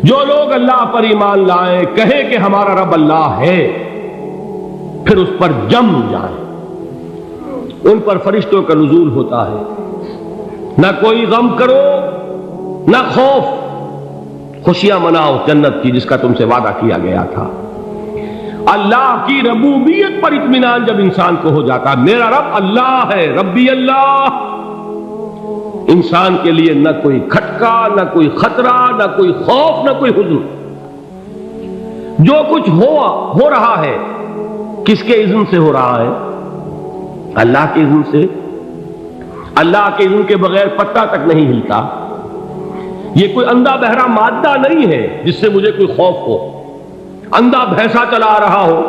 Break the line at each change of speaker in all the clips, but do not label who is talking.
جو لوگ اللہ پر ایمان لائیں، کہیں کہ ہمارا رب اللہ ہے، پھر اس پر جم جائیں، ان پر فرشتوں کا نزول ہوتا ہے۔ نہ کوئی غم کرو نہ خوف، خوشیاں مناؤ جنت کی جس کا تم سے وعدہ کیا گیا تھا۔ اللہ کی ربوبیت پر اطمینان جب انسان کو ہو جاتا، میرا رب اللہ ہے، ربی اللہ، انسان کے لیے نہ کوئی کھٹکا، نہ کوئی خطرہ، نہ کوئی خوف، نہ کوئی حزن۔ جو کچھ ہو رہا ہے کس کے اذن سے ہو رہا ہے؟ اللہ کے اذن سے۔ اللہ کے اذن کے بغیر پتہ تک نہیں ہلتا۔ یہ کوئی اندھا بہرا مادہ نہیں ہے جس سے مجھے کوئی خوف ہو۔ اندھا بھینسا چلا آ رہا ہو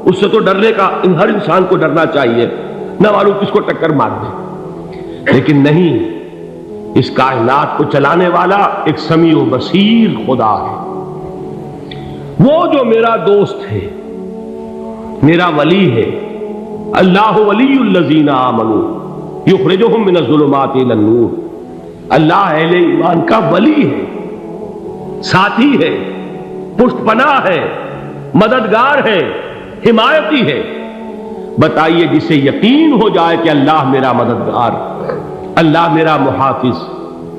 اس سے تو ڈرنے کا ہر انسان کو ڈرنا چاہیے، نہ معلوم کس کو ٹکر مار دے۔ لیکن نہیں، اس کائنات کو چلانے والا ایک سمیع و بصیر خدا ہے، وہ جو میرا دوست ہے، میرا ولی ہے۔ اللہ ولی الذین آمنوا یخرجہم من الظلمات الی النور۔ اللہ اہل ایمان کا ولی ہے، ساتھی ہے، پشت پناہ ہے، مددگار ہے، حمایتی ہے۔ بتائیے جسے یقین ہو جائے کہ اللہ میرا مددگار، اللہ میرا محافظ،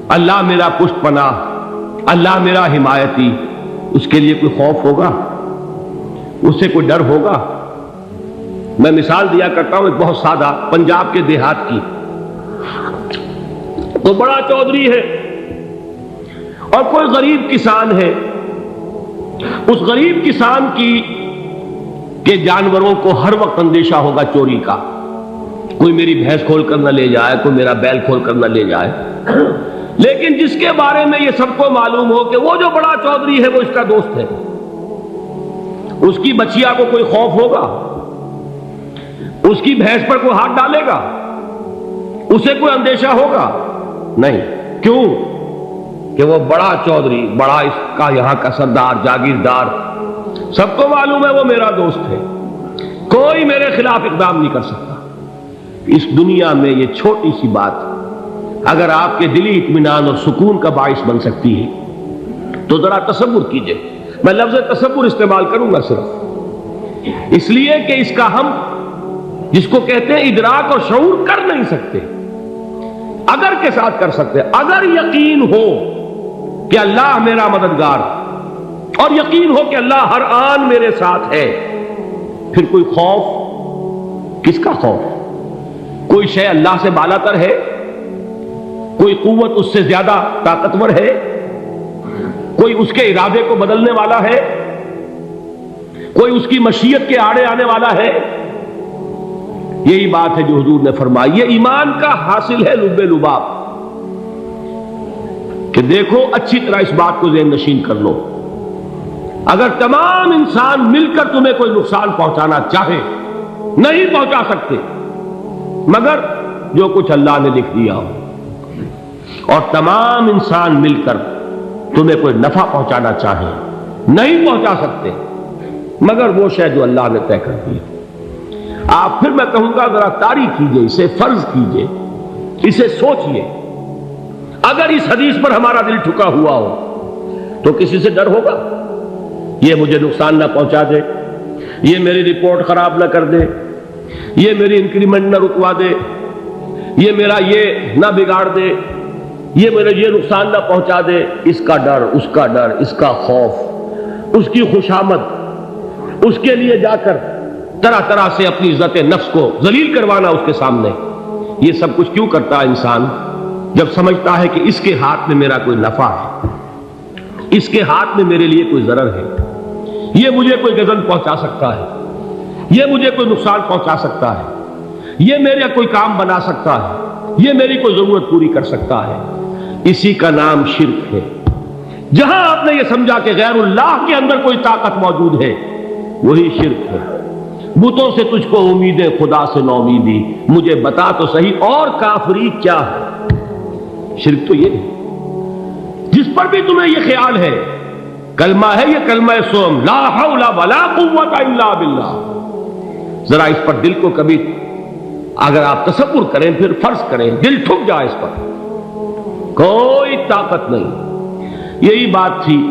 اللہ میرا پشت پناہ، اللہ میرا حمایتی، اس کے لیے کوئی خوف ہوگا؟ اس سے کوئی ڈر ہوگا؟ میں مثال دیا کرتا ہوں ایک بہت سادہ، پنجاب کے دیہات کی۔ تو بڑا چودھری ہے اور کوئی غریب کسان ہے۔ اس غریب کسان کے جانوروں کو ہر وقت اندیشہ ہوگا چوری کا، کوئی میری بھینس کھول کر نہ لے جائے، کوئی میرا بیل کھول کر نہ لے جائے۔ لیکن جس کے بارے میں یہ سب کو معلوم ہو کہ وہ جو بڑا چودھری ہے وہ اس کا دوست ہے، اس کی بچیا کو کوئی خوف ہوگا؟ اس کی بھینس پر کوئی ہاتھ ڈالے گا؟ اسے کوئی اندیشہ ہوگا؟ نہیں۔ کیوں؟ کہ وہ بڑا چودھری، بڑا اس کا یہاں کا سردار، جاگیردار، سب کو معلوم ہے وہ میرا دوست ہے، کوئی میرے خلاف اقدام نہیں کر سکتا۔ اس دنیا میں یہ چھوٹی سی بات اگر آپ کے دلی اطمینان اور سکون کا باعث بن سکتی ہے تو ذرا تصور کیجئے۔ میں لفظ تصور استعمال کروں گا صرف اس لیے کہ اس کا ہم جس کو کہتے ہیں ادراک اور شعور کر نہیں سکتے، اگر کے ساتھ کر سکتے۔ اگر یقین ہو کہ اللہ میرا مددگار اور یقین ہو کہ اللہ ہر آن میرے ساتھ ہے، پھر کوئی خوف؟ کس کا خوف؟ کوئی شے اللہ سے بالا تر ہے؟ کوئی قوت اس سے زیادہ طاقتور ہے؟ کوئی اس کے ارادے کو بدلنے والا ہے؟ کوئی اس کی مشیت کے آڑے آنے والا ہے؟ یہی بات ہے جو حضور نے فرمائی، یہ ایمان کا حاصل ہے لب لباب، کہ دیکھو اچھی طرح اس بات کو ذہن نشین کر لو، اگر تمام انسان مل کر تمہیں کوئی نقصان پہنچانا چاہے نہیں پہنچا سکتے، مگر جو کچھ اللہ نے لکھ دیا ہو، اور تمام انسان مل کر تمہیں کوئی نفع پہنچانا چاہے نہیں پہنچا سکتے، مگر وہ شے جو اللہ نے طے کر دی۔ آپ پھر میں کہوں گا ذرا تاریخ کیجئے، اسے فرض کیجئے، اسے سوچئے، اگر اس حدیث پر ہمارا دل ٹھکا ہوا ہو تو کسی سے ڈر ہوگا؟ یہ مجھے نقصان نہ پہنچا دے، یہ میری رپورٹ خراب نہ کر دے، یہ میری انکریمنٹ نہ رکوا دے، یہ میرا یہ نہ بگاڑ دے، یہ میرے یہ نقصان نہ پہنچا دے۔ اس کا ڈر، اس کا ڈر، اس کا خوف، اس کی خوشامد، اس کے لیے جا کر طرح طرح سے اپنی عزت نفس کو ذلیل کروانا اس کے سامنے، یہ سب کچھ کیوں کرتا ہے انسان؟ جب سمجھتا ہے کہ اس کے ہاتھ میں میرا کوئی نفع ہے، اس کے ہاتھ میں میرے لیے کوئی ضرر ہے، یہ مجھے کوئی غضب پہنچا سکتا ہے، یہ مجھے کوئی نقصان پہنچا سکتا ہے، یہ میرا کوئی کام بنا سکتا ہے، یہ میری کوئی ضرورت پوری کر سکتا ہے، اسی کا نام شرک ہے۔ جہاں آپ نے یہ سمجھا کہ غیر اللہ کے اندر کوئی طاقت موجود ہے، وہی شرک ہے۔ بتوں سے تجھ کو امیدیں، خدا سے نو امیدی، مجھے بتا تو صحیح اور کافری کیا ہے؟ شرک تو یہ ہے۔ جس پر بھی تمہیں یہ خیال ہے، کلمہ ہے یہ کلمہ سوم، لا حول ولا قوت الا باللہ، ذرا اس پر دل کو کبھی اگر آپ تصور کریں، پھر فرض کریں، دل ٹھک جائے اس پر، کوئی طاقت نہیں۔ یہی بات تھی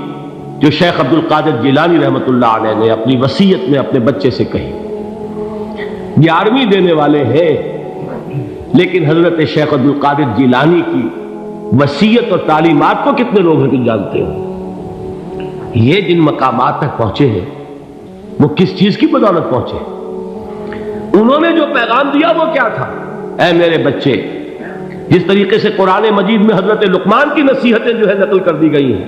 جو شیخ عبد القادر جیلانی رحمۃ اللہ علیہ نے اپنی وصیت میں اپنے بچے سے کہی. 11ویں دینے والے ہیں، لیکن حضرت شیخ عبد القادر جیلانی کی وصیت اور تعلیمات کو کتنے لوگ ہیں کہ جانتے ہو؟ یہ جن مقامات تک پہنچے ہیں وہ کس چیز کی بدولت پہنچے؟ انہوں نے جو پیغام دیا وہ کیا تھا؟ اے میرے بچے، جس طریقے سے قرآن مجید میں حضرت لقمان کی نصیحتیں جو ہے نقل کر دی گئی ہیں،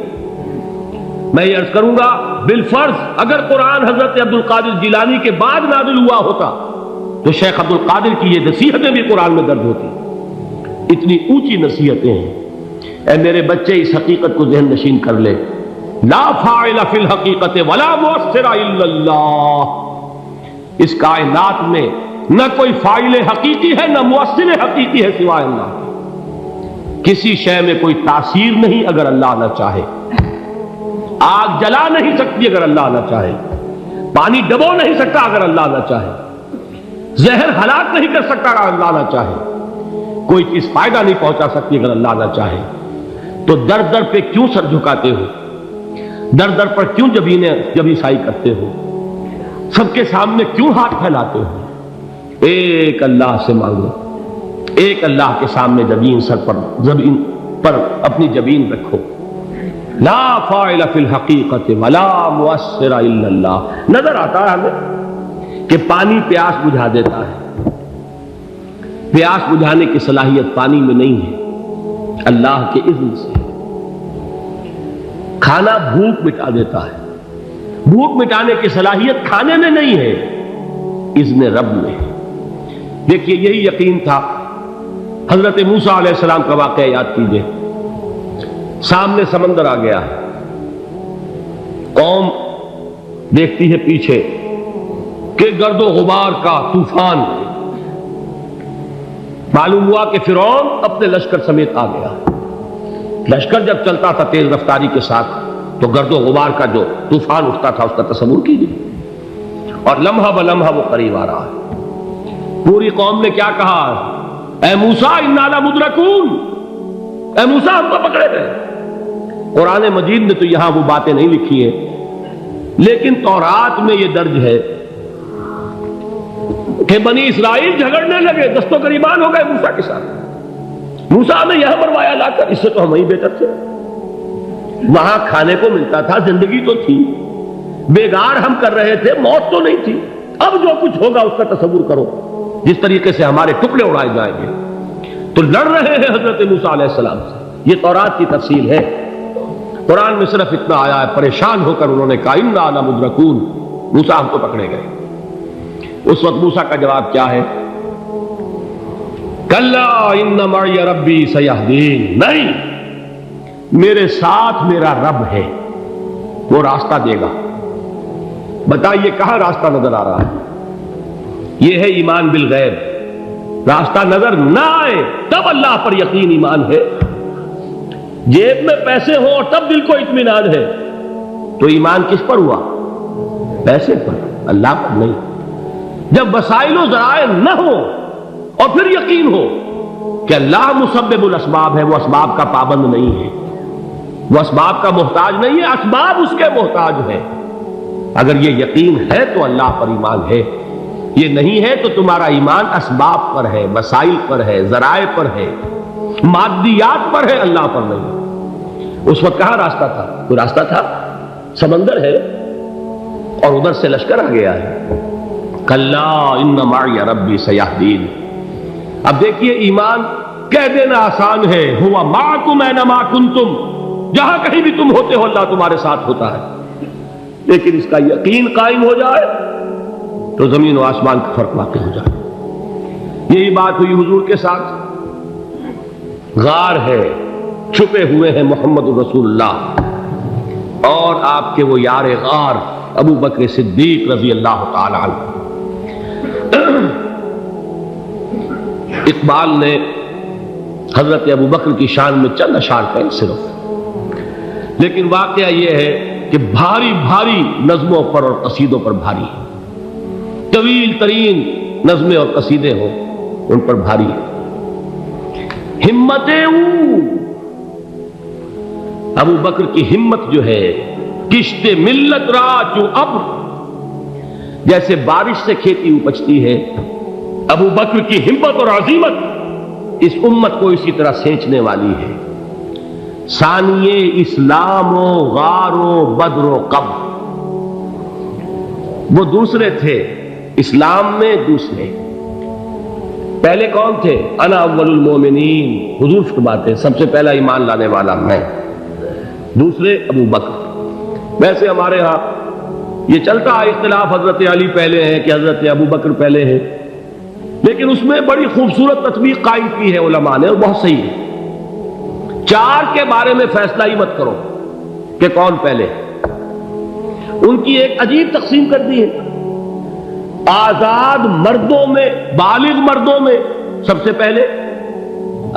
میں یہ عرض کروں گا بالفرض اگر قرآن حضرت عبد القادر جیلانی کے بعد نازل ہوا ہوتا تو شیخ عبد القادر کی یہ نصیحتیں بھی قرآن میں درج ہوتی. اتنی اونچی نصیحتیں ہیں. اے میرے بچے، اس حقیقت کو ذہن نشین کر لے، لا فاعل فی الحقیقت ولا مؤثر الا اللہ. اس کائنات میں نہ کوئی فاعل حقیقی ہے نہ مؤثر حقیقی ہے سوائے اللہ. کسی شے میں کوئی تاثیر نہیں اگر اللہ نہ چاہے. آگ جلا نہیں سکتی اگر اللہ نہ چاہے. پانی ڈبو نہیں سکتا اگر اللہ نہ چاہے. زہر ہلاک نہیں کر سکتا اگر اللہ نہ چاہے. کوئی چیز فائدہ نہیں پہنچا سکتی اگر اللہ نہ چاہے. تو در در پہ کیوں سر جھکاتے ہو؟ در در پر کیوں جبیں سائی کرتے ہو؟ سب کے سامنے کیوں ہاتھ پھیلاتے ہو؟ ایک اللہ سے مانگو. ایک اللہ کے سامنے زمین پر اپنی جبین رکھو. لا فاعل فی الحقیقت ولا مؤثر الا اللہ. نظر آتا ہے ہمیں کہ پانی پیاس بجھا دیتا ہے. پیاس بجھانے کی صلاحیت پانی میں نہیں ہے، اللہ کے اذن سے. کھانا بھوک مٹا دیتا ہے. بھوک مٹانے کی صلاحیت کھانے میں نہیں ہے، اذن رب میں ہے. دیکھیے یہی یقین تھا. حضرت موسیٰ علیہ السلام کا واقعہ یاد کیجئے. سامنے سمندر آ گیا ہے. قوم دیکھتی ہے پیچھے کہ گرد و غبار کا طوفان. معلوم ہوا کہ فرعون اپنے لشکر سمیت آ گیا. لشکر جب چلتا تھا تیز رفتاری کے ساتھ تو گرد و غبار کا جو طوفان اٹھتا تھا اس کا تصور کیجیے. اور لمحہ بلمحہ وہ قریب آ رہا ہے. پوری قوم نے کیا کہا؟ اے موسیٰ انا لمدرکون. اے موسیٰ ہم کو پکڑے گئے. قرآن مجید نے تو یہاں وہ باتیں نہیں لکھی ہیں، لیکن تورات میں یہ درج ہے کہ بنی اسرائیل جھگڑنے لگے، دست و گریبان ہو گئے موسیٰ کے ساتھ. موسیٰ نے یہاں مروایا لا کر، اس سے تو ہم ہی بہتر تھے. وہاں کھانے کو ملتا تھا، زندگی تو تھی، بیگار ہم کر رہے تھے، موت تو نہیں تھی. اب جو کچھ ہوگا اس کا تصور کرو، جس طریقے سے ہمارے ٹکڑے اڑائے جائیں گے. تو لڑ رہے ہیں حضرت موسیٰ علیہ السلام سے. یہ تورات کی تفصیل ہے. قرآن میں صرف اتنا آیا ہے، پریشان ہو کر انہوں نے کہا انا لمدرکون. موسیٰ ہم کو پکڑے گئے. اس وقت موسیٰ کا جواب کیا ہے؟ کلا ان معی ربی سیہدین. نہیں، میرے ساتھ میرا رب ہے، وہ راستہ دے گا. بتائیے کہاں راستہ نظر آ رہا ہے؟ یہ ہے ایمان بالغیب. راستہ نظر نہ آئے تب اللہ پر یقین ایمان ہے. جیب میں پیسے ہوں اور تب دل کو اطمینان ہے تو ایمان کس پر ہوا؟ پیسے پر، اللہ پر نہیں. جب وسائل و ذرائع نہ ہو اور پھر یقین ہو کہ اللہ مسبب الاسباب ہے، وہ اسباب کا پابند نہیں ہے، وہ اسباب کا محتاج نہیں ہے، اسباب اس کے محتاج ہے. اگر یہ یقین ہے تو اللہ پر ایمان ہے. یہ نہیں ہے تو تمہارا ایمان اسباب پر ہے، وسائل پر ہے، ذرائع پر ہے، مادیات پر ہے، اللہ پر نہیں. اس وقت کہاں راستہ تھا؟ کوئی راستہ تھا؟ سمندر ہے اور ادھر سے لشکر آ گیا ہے. کلا ان معی ربی سیہدین. اب دیکھیے ایمان کہہ دینا آسان ہے، ہوا معکم اینما کنتم. جہاں کہیں بھی تم ہوتے ہو اللہ تمہارے ساتھ ہوتا ہے. لیکن اس کا یقین قائم ہو جائے تو زمین و آسمان کا فرق واقع ہو جائے. یہی بات ہوئی حضور کے ساتھ. غار ہے، چھپے ہوئے ہیں محمد رسول اللہ اور آپ کے وہ یار غار ابو بکر صدیق رضی اللہ تعالی عنہ. اقبال نے حضرت ابو بکر کی شان میں چند اشعار کہیں صرف، لیکن واقعہ یہ ہے کہ بھاری بھاری نظموں پر اور قصیدوں پر بھاری ہے. طویل ترین نظمیں اور قصیدے ہوں ان پر بھاری ہے. ہمتیں ابو بکر کی ہمت جو ہے کشت ملت را چو ابر، جیسے بارش سے کھیتی اپجتی ہے، ابو بکر کی ہمت اور عزیمت اس امت کو اسی طرح سینچنے والی ہے۔ ثانیے اسلام و غار و بدر و قبر، وہ دوسرے تھے اسلام میں، دوسرے پہلے کون تھے؟ انا اول المومنین، حضور فرماتے سب سے پہلا ایمان لانے والا میں، دوسرے ابو بکر۔ ویسے ہمارے ہاں یہ چلتا ہے اختلاف، حضرت علی پہلے ہیں کہ حضرت ابو بکر پہلے ہیں، لیکن اس میں بڑی خوبصورت تطبیق قائم کی ہے علماء نے، اور بہت صحیح ہے۔ چار کے بارے میں فیصلہ ہی مت کرو کہ کون پہلے، ان کی ایک عجیب تقسیم کر دی ہے۔ آزاد مردوں میں، بالغ مردوں میں سب سے پہلے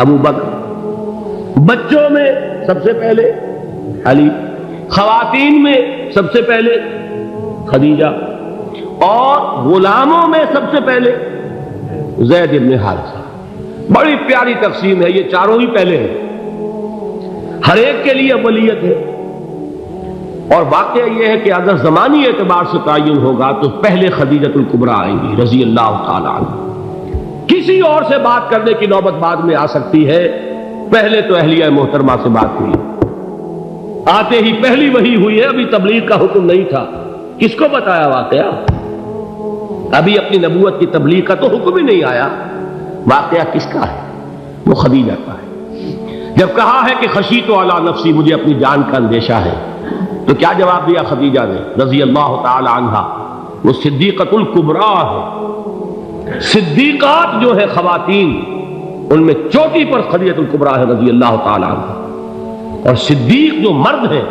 ابو بکر، بچوں میں سب سے پہلے علی، خواتین میں سب سے پہلے خدیجہ، اور غلاموں میں سب سے پہلے زید بن حارثہ۔ بڑی پیاری تقسیم ہے، یہ چاروں ہی پہلے ہیں، ہر ایک کے لیے اولیت ہے۔ اور واقعہ یہ ہے کہ اگر زمانی اعتبار سے تعین ہوگا تو پہلے خدیجۃ الکبریٰ آئیں گی رضی اللہ تعالی عنہ، کسی اور سے بات کرنے کی نوبت بعد میں آ سکتی ہے، پہلے تو اہلیہ محترمہ سے بات ہوئی، آتے ہی پہلی وحی ہوئی ہے، ابھی تبلیغ کا حکم نہیں تھا۔ کس کو بتایا واقعہ؟ ابھی اپنی نبوت کی تبلیغ کا تو حکم ہی نہیں آیا، واقعہ کس کا ہے؟ وہ خدیجہ کا ہے۔ جب کہا ہے کہ خشیت علی نفسی، مجھے اپنی جان کا اندیشہ ہے، تو کیا جواب دیا خدیجہ نے رضی اللہ تعالی عنہا؟ وہ صدیقۃ الکبریٰ ہے، صدیقات جو ہے خواتین ان میں چوٹی پر خدیجۃ الکبریٰ ہے رضی اللہ تعالی عنہا، اور صدیق جو مرد ہیں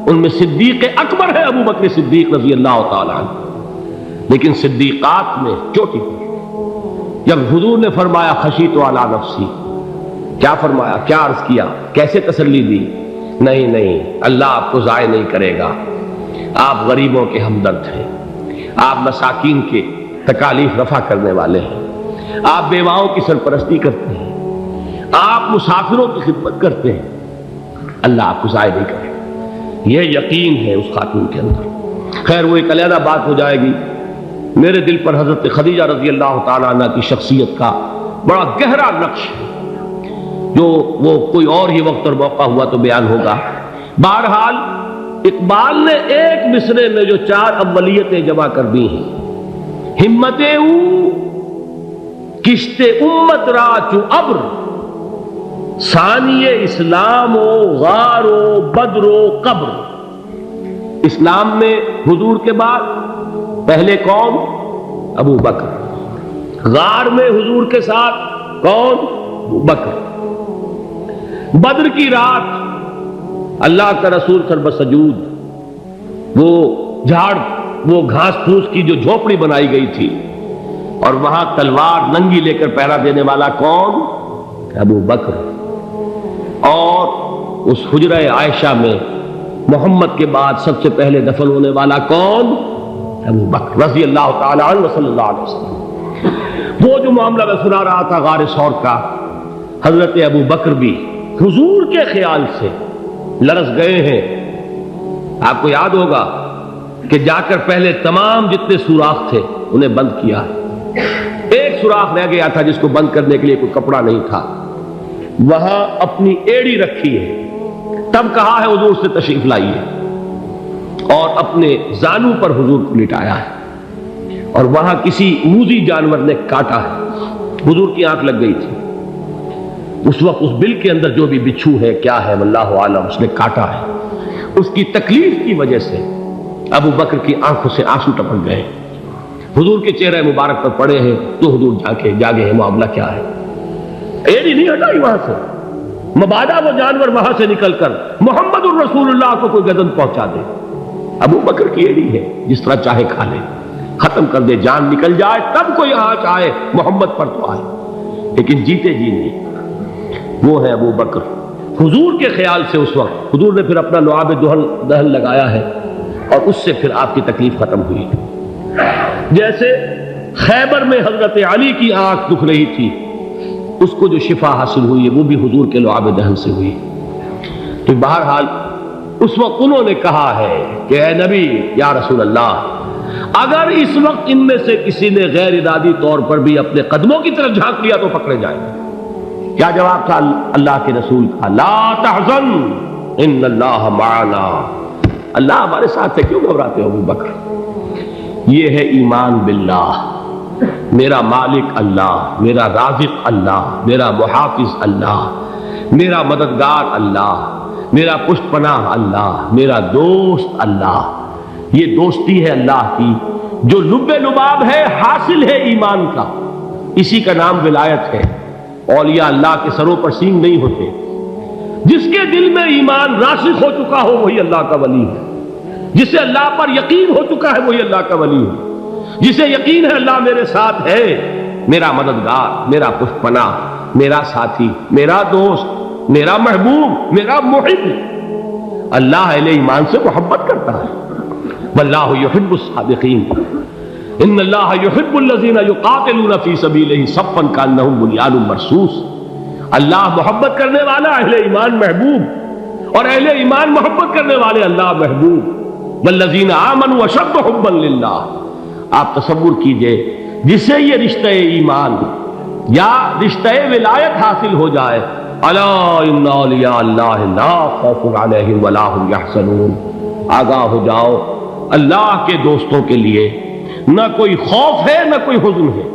ان میں صدیق اکبر ہے ابو بکر صدیق رضی اللہ تعالی عنہ، لیکن صدیقات میں چوٹی پر۔ جب حضور نے فرمایا خشیت علی نفسی، کیا فرمایا، کیا عرض کیا، کیسے تسلی دی؟ نہیں نہیں، اللہ آپ کو ضائع نہیں کرے گا، آپ غریبوں کے ہمدرد ہیں، آپ مساکین کے تکالیف رفع کرنے والے ہیں، آپ بیواؤں کی سرپرستی کرتے ہیں، آپ مسافروں کی خدمت کرتے ہیں، اللہ آپ کو ضائع نہیں کرے گا۔ یہ یقین ہے اس خاتون کے اندر۔ خیر وہ ایک علیحدہ بات ہو جائے گی۔ میرے دل پر حضرت خدیجہ رضی اللہ تعالیٰ عنہ کی شخصیت کا بڑا گہرا نقش ہے، جو وہ کوئی اور ہی وقت اور موقع ہوا تو بیان ہوگا۔ بہرحال اقبال نے ایک مصرے میں جو چار اولیتیں جمع کر دی ہیں، ہمت او کشت امت را چو ابر، ثانی اسلام و غار و بدر و قبر۔ اسلام میں حضور کے بعد پہلے کون؟ ابو بکر۔ غار میں حضور کے ساتھ کون؟ ابو بکر۔ بدر کی رات اللہ کا رسول سر سجود، وہ جھاڑ، وہ گھاس پھوس کی جو جھوپڑی بنائی گئی تھی، اور وہاں تلوار ننگی لے کر پہرا دینے والا کون؟ ابو بکر۔ اور اس حجرہ عائشہ میں محمد کے بعد سب سے پہلے دفن ہونے والا کون؟ ابو بکر رضی اللہ تعالی عنہ صلی اللہ علیہ وسلم۔ وہ جو معاملہ میں سنا رہا تھا غار ثور کا، حضرت ابو بکر بھی حضور کے خیال سے لرز گئے ہیں۔ آپ کو یاد ہوگا کہ جا کر پہلے تمام جتنے سوراخ تھے انہیں بند کیا ہے، ایک سوراخ رہ گیا تھا جس کو بند کرنے کے لیے کوئی کپڑا نہیں تھا، وہاں اپنی ایڑی رکھی ہے، تب کہا ہے حضور سے تشریف لائیے، اور اپنے زانو پر حضور کو لٹایا ہے، اور وہاں کسی موذی جانور نے کاٹا ہے، حضور کی آنکھ لگ گئی تھی، اس وقت اس بل کے اندر جو بھی بچھو ہے کیا ہے واللہ عالم، اس نے کاٹا ہے، اس کی تکلیف کی وجہ سے ابو بکر کی آنکھوں سے آنسو ٹپک گئے، حضور کے چہرے مبارک پر پڑے ہیں، تو حضور جاگے ہیں، معاملہ کیا ہے؟ ایڑی نہیں ہٹائی وہاں سے، مبادا وہ جانور وہاں سے نکل کر محمد الرسول اللہ کو کوئی گردن پہنچا دے، ابو بکر کی ایڑی ہے، جس طرح چاہے کھا لے، ختم کر دے، جان نکل جائے تب کوئی آنچ آئے، محمد پر تو آئے، لیکن جیتے جی نہیں۔ وہ ہے ابو بکر۔ حضور کے خیال سے اس وقت حضور نے پھر اپنا لعاب دہن لگایا ہے، اور اس سے پھر آپ کی تکلیف ختم ہوئی۔ جیسے خیبر میں حضرت علی کی آنکھ دکھ رہی تھی، اس کو جو شفا حاصل ہوئی ہے وہ بھی حضور کے لعاب دہن سے ہوئی۔ تو بہرحال اس وقت انہوں نے کہا ہے کہ اے نبی یا رسول اللہ، اگر اس وقت ان میں سے کسی نے غیر ارادی طور پر بھی اپنے قدموں کی طرف جھانک لیا تو پکڑے جائیں گے۔ کیا جواب تھا اللہ کے رسول کا؟ لا تحزن ان اللہ معنا، اللہ ہمارے ساتھ ہے، کیوں گھبراتے ہو ابو بکر؟ یہ ہے ایمان باللہ، میرا مالک اللہ، میرا رازق اللہ، میرا محافظ اللہ، میرا مددگار اللہ، میرا پشت پناہ اللہ، میرا دوست اللہ۔ یہ دوستی ہے اللہ کی جو لب لباب ہے، حاصل ہے ایمان کا، اسی کا نام ولایت ہے۔ اولیاء اللہ کے سروں پر سینگ نہیں ہوتے، جس کے دل میں ایمان راسخ ہو چکا ہو وہی اللہ کا ولی ہے، جسے اللہ پر یقین ہو چکا ہے وہی اللہ کا ولی ہے، جسے یقین ہے اللہ میرے ساتھ ہے، میرا مددگار، میرا پشت پناہ، میرا ساتھی، میرا دوست، میرا محبوب، میرا محب۔ اللہ اہل ایمان سے محبت کرتا ہے۔ واللہ یحب الصادقین، ان اللہ یحب الذین یقاتلون فی سبیلہ صفا کانہم بنیان مرصوص۔ اللہ محبت کرنے والا، اہل ایمان محبوب، اور اہل ایمان محبت کرنے والے اللہ محبوب۔ والذین آمنوا اشد حبا للہ۔ آپ تصور کیجئے جسے یہ رشتہ ایمان یا رشتہ ولایت حاصل ہو جائے، الا ان اولیاء اللہ لا خوف علیہم ولا هم یحزنون، آگاہ ہو جاؤ اللہ کے دوستوں کے لیے نہ کوئی خوف ہے نہ کوئی حزن ہے۔